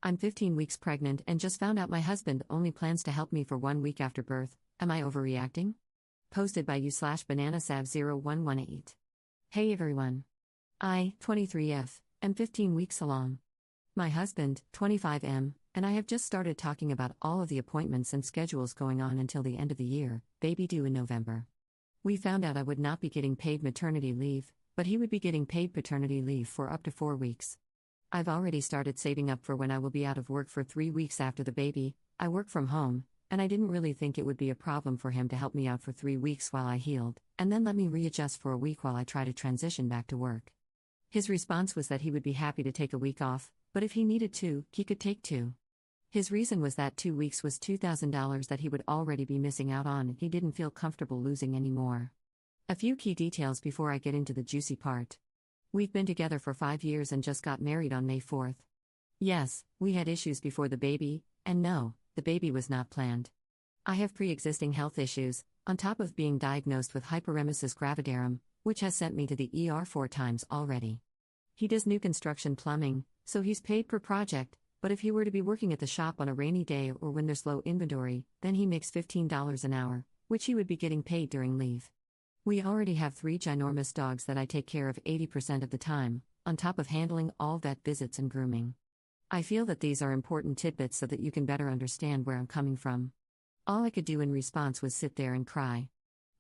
I'm 15 weeks pregnant and just found out my husband only plans to help me for 1 week after birth. Am I overreacting? Posted by you/BananaSav0118. Hey everyone. I, 23F, am 15 weeks along. My husband, 25M, and I have just started talking about all of the appointments and schedules going on until the end of the year, baby due in November. We found out I would not be getting paid maternity leave, but he would be getting paid paternity leave for up to 4 weeks. I've already started saving up for when I will be out of work for 3 weeks after the baby. I work from home, and I didn't really think it would be a problem for him to help me out for 3 weeks while I healed, and then let me readjust for a week while I try to transition back to work. His response was that he would be happy to take a week off, but if he needed to, he could take 2. His reason was that 2 weeks was $2,000 that he would already be missing out on and he didn't feel comfortable losing any more. A few key details before I get into the juicy part. We've been together for 5 years and just got married on May 4th. Yes, we had issues before the baby, and no, the baby was not planned. I have pre-existing health issues, on top of being diagnosed with hyperemesis gravidarum, which has sent me to the ER 4 times already. He does new construction plumbing, so he's paid per project, but if he were to be working at the shop on a rainy day or when there's low inventory, then he makes $15 an hour, which he would be getting paid during leave. We already have 3 ginormous dogs that I take care of 80% of the time, on top of handling all vet visits and grooming. I feel that these are important tidbits so that you can better understand where I'm coming from. All I could do in response was sit there and cry.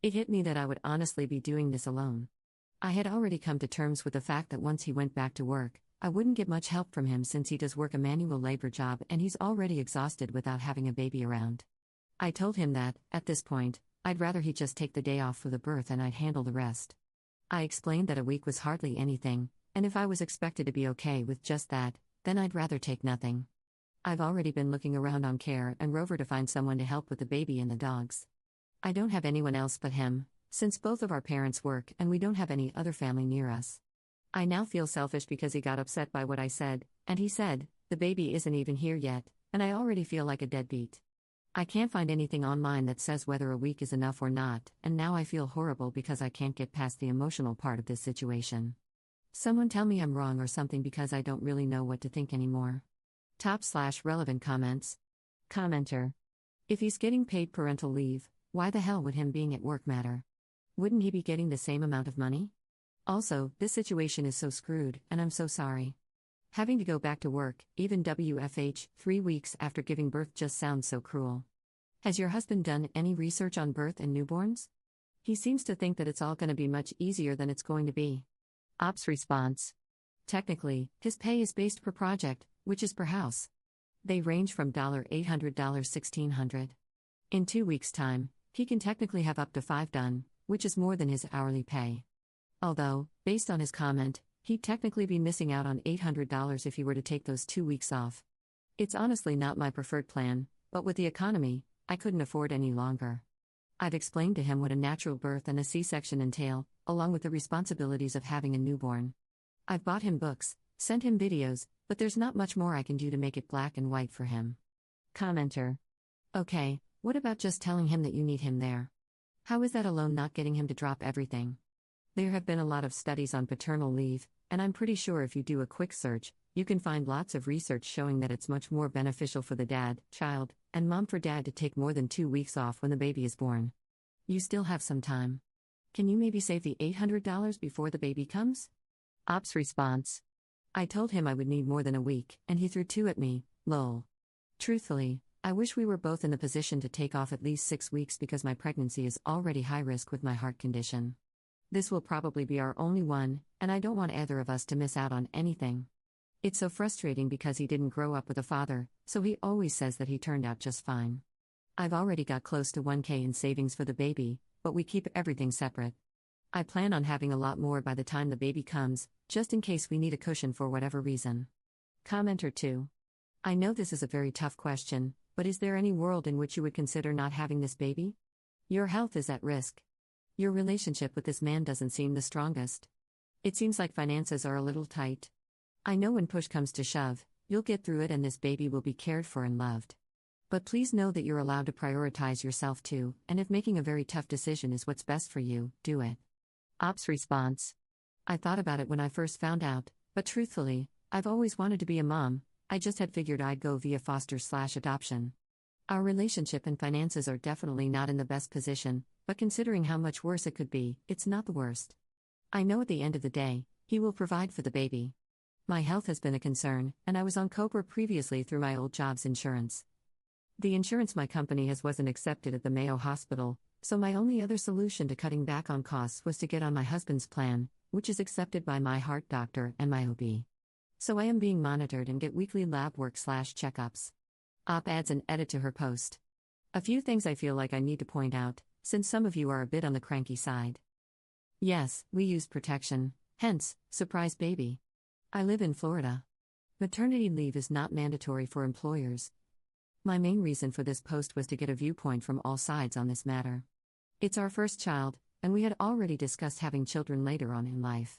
It hit me that I would honestly be doing this alone. I had already come to terms with the fact that once he went back to work, I wouldn't get much help from him since he does work a manual labor job and he's already exhausted without having a baby around. I told him that, at this point, I'd rather he just take the day off for the birth and I'd handle the rest. I explained that a week was hardly anything, and if I was expected to be okay with just that, then I'd rather take nothing. I've already been looking around on Care and Rover to find someone to help with the baby and the dogs. I don't have anyone else but him, since both of our parents work and we don't have any other family near us. I now feel selfish because he got upset by what I said, and he said, the baby isn't even here yet, and I already feel like a deadbeat. I can't find anything online that says whether a week is enough or not, and now I feel horrible because I can't get past the emotional part of this situation. Someone tell me I'm wrong or something because I don't really know what to think anymore. Top/relevant comments. Commenter. If he's getting paid parental leave, why the hell would him being at work matter? Wouldn't he be getting the same amount of money? Also, this situation is so screwed, and I'm so sorry. Having to go back to work, even WFH, 3 weeks after giving birth just sounds so cruel. Has your husband done any research on birth and newborns? He seems to think that it's all going to be much easier than it's going to be. Ops response. Technically, his pay is based per project, which is per house. They range from $800 to $1,600. In 2 weeks' time, he can technically have up to 5 done, which is more than his hourly pay. Although, based on his comment, he'd technically be missing out on $800 if he were to take those 2 weeks off. It's honestly not my preferred plan, but with the economy, I couldn't afford any longer. I've explained to him what a natural birth and a C-section entail, along with the responsibilities of having a newborn. I've bought him books, sent him videos, but there's not much more I can do to make it black and white for him. Commenter. Okay, what about just telling him that you need him there? How is that alone not getting him to drop everything? There have been a lot of studies on paternal leave, and I'm pretty sure if you do a quick search, you can find lots of research showing that it's much more beneficial for the dad, child, and mom for dad to take more than 2 weeks off when the baby is born. You still have some time. Can you maybe save the $800 before the baby comes? Ops response. I told him I would need more than a week, and he threw 2 at me, lol. Truthfully, I wish we were both in the position to take off at least 6 weeks because my pregnancy is already high risk with my heart condition. This will probably be our only one, and I don't want either of us to miss out on anything. It's so frustrating because he didn't grow up with a father, so he always says that he turned out just fine. I've already got close to $1,000 in savings for the baby, but we keep everything separate. I plan on having a lot more by the time the baby comes, just in case we need a cushion for whatever reason. Commenter 2. I know this is a very tough question, but is there any world in which you would consider not having this baby? Your health is at risk. Your relationship with this man doesn't seem the strongest. It seems like finances are a little tight. I know when push comes to shove, you'll get through it and this baby will be cared for and loved. But please know that you're allowed to prioritize yourself too, and if making a very tough decision is what's best for you, do it. Ops response. I thought about it when I first found out, but truthfully, I've always wanted to be a mom, I just had figured I'd go via foster/adoption. Our relationship and finances are definitely not in the best position, but considering how much worse it could be, it's not the worst. I know at the end of the day, he will provide for the baby. My health has been a concern, and I was on COBRA previously through my old job's insurance. The insurance my company has wasn't accepted at the Mayo Hospital, so my only other solution to cutting back on costs was to get on my husband's plan, which is accepted by my heart doctor and my OB. So I am being monitored and get weekly lab work/checkups. Op adds an edit to her post. A few things I feel like I need to point out, since some of you are a bit on the cranky side. Yes, we use protection, hence, surprise baby. I live in Florida. Maternity leave is not mandatory for employers. My main reason for this post was to get a viewpoint from all sides on this matter. It's our first child, and we had already discussed having children later on in life.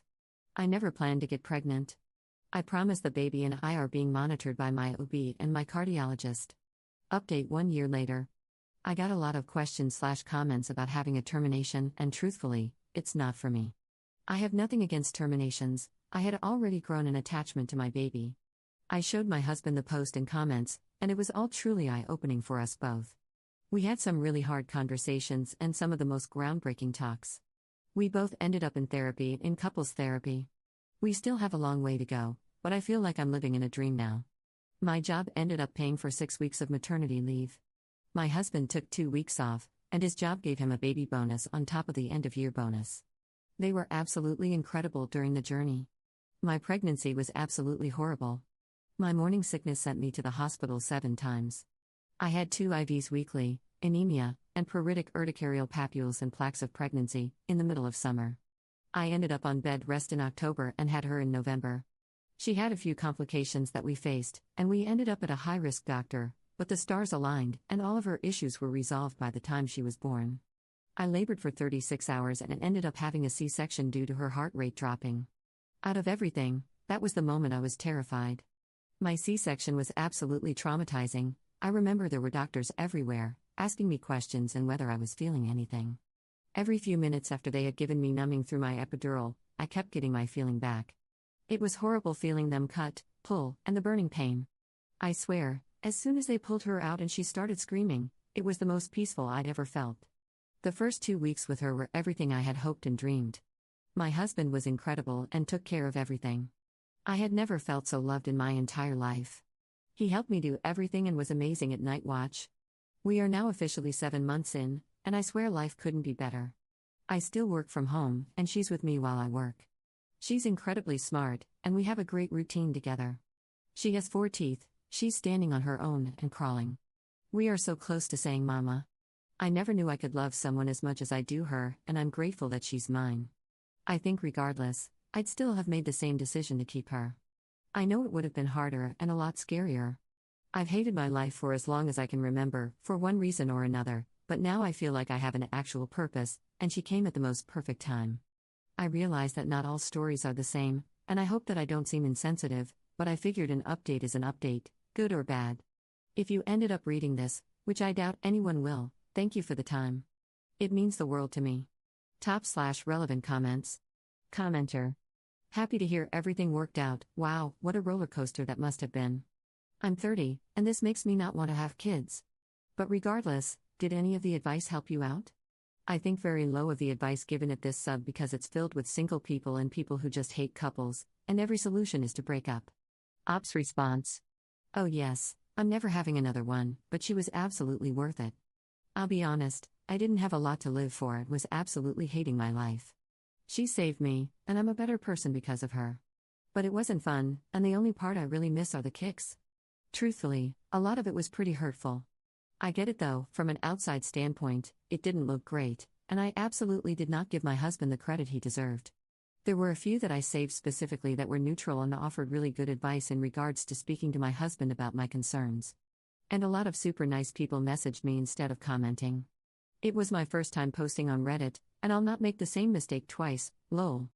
I never planned to get pregnant. I promise the baby and I are being monitored by my OB and my cardiologist. Update 1 year later. I got a lot of questions/comments about having a termination, and truthfully, it's not for me. I have nothing against terminations. I had already grown an attachment to my baby. I showed my husband the post and comments, and it was all truly eye-opening for us both. We had some really hard conversations and some of the most groundbreaking talks. We both ended up in therapy, in couples therapy. We still have a long way to go, but I feel like I'm living in a dream now. My job ended up paying for 6 weeks of maternity leave. My husband took 2 weeks off, and his job gave him a baby bonus on top of the end-of-year bonus. They were absolutely incredible during the journey. My pregnancy was absolutely horrible. My morning sickness sent me to the hospital 7 times. I had 2 IVs weekly, anemia, and pruritic urticarial papules and plaques of pregnancy, in the middle of summer. I ended up on bed rest in October and had her in November. She had a few complications that we faced, and we ended up at a high-risk doctor, but the stars aligned, and all of her issues were resolved by the time she was born. I labored for 36 hours and ended up having a C-section due to her heart rate dropping. Out of everything, that was the moment I was terrified. My C-section was absolutely traumatizing. I remember there were doctors everywhere, asking me questions and whether I was feeling anything. Every few minutes after they had given me numbing through my epidural, I kept getting my feeling back. It was horrible feeling them cut, pull, and the burning pain. I swear, as soon as they pulled her out and she started screaming, it was the most peaceful I'd ever felt. The first 2 weeks with her were everything I had hoped and dreamed. My husband was incredible and took care of everything. I had never felt so loved in my entire life. He helped me do everything and was amazing at night watch. We are now officially 7 months in, and I swear life couldn't be better. I still work from home, and she's with me while I work. She's incredibly smart, and we have a great routine together. She has 4 teeth, she's standing on her own and crawling. We are so close to saying mama. I never knew I could love someone as much as I do her, and I'm grateful that she's mine. I think regardless, I'd still have made the same decision to keep her. I know it would have been harder and a lot scarier. I've hated my life for as long as I can remember, for one reason or another, but now I feel like I have an actual purpose, and she came at the most perfect time. I realize that not all stories are the same, and I hope that I don't seem insensitive, but I figured an update is an update, good or bad. If you ended up reading this, which I doubt anyone will, thank you for the time. It means the world to me. Top/relevant comments. Commenter. Happy to hear everything worked out. Wow, what a roller coaster that must have been. I'm 30, and this makes me not want to have kids. But regardless, did any of the advice help you out? I think very low of the advice given at this sub because it's filled with single people and people who just hate couples, and every solution is to break up. Op's response. Oh yes, I'm never having another one, but she was absolutely worth it. I'll be honest, I didn't have a lot to live for and was absolutely hating my life. She saved me, and I'm a better person because of her. But it wasn't fun, and the only part I really miss are the kicks. Truthfully, a lot of it was pretty hurtful. I get it though, from an outside standpoint, it didn't look great, and I absolutely did not give my husband the credit he deserved. There were a few that I saved specifically that were neutral and offered really good advice in regards to speaking to my husband about my concerns. And a lot of super nice people messaged me instead of commenting. It was my first time posting on Reddit, and I'll not make the same mistake twice, lol.